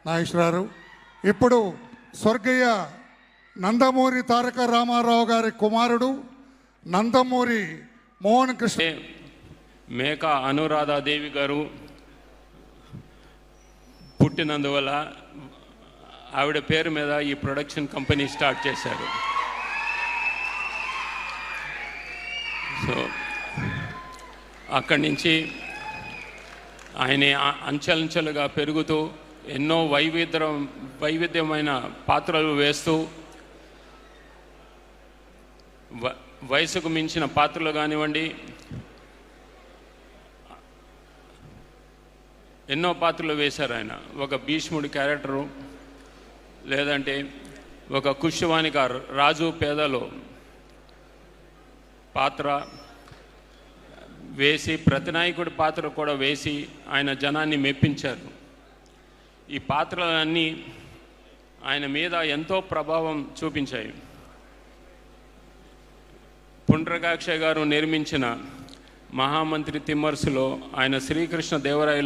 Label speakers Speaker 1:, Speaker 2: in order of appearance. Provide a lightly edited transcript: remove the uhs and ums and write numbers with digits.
Speaker 1: నాగేశ్వరరావు. ఇప్పుడు స్వర్గీయ నందమూరి తారక రామారావు గారి కుమారుడు నందమూరి మోహన్ కృష్ణ
Speaker 2: మేకా అనురాధాదేవి గారు పుట్టినందువల్ల ఆవిడ పేరు మీద ఈ ప్రొడక్షన్ కంపెనీ స్టార్ట్ చేశారు. సో అక్కడి నుంచి ఆయన అంచెలంచెలుగా పెరుగుతూ ఎన్నో వైవిధ్యమైన పాత్రలు వేస్తూ వయసుకు మించిన పాత్రలు కానివ్వండి, ఎన్నో పాత్రలు వేశారు ఆయన. ఒక భీష్ముడి క్యారెక్టరు, లేదంటే ఒక కుష్యవాణిక రాజు పేదలో పాత్ర వేసి, ప్రతినాయకుడి పాత్ర కూడా వేసి ఆయన జనాన్ని మెప్పించారు. ఈ పాత్రలన్నీ ఆయన మీద ఎంతో ప్రభావం చూపించాయి. పుండ్రకాక్ష గారు నిర్మించిన మహామంత్రి తిమ్మర్సులో ఆయన శ్రీకృష్ణ దేవరాయలు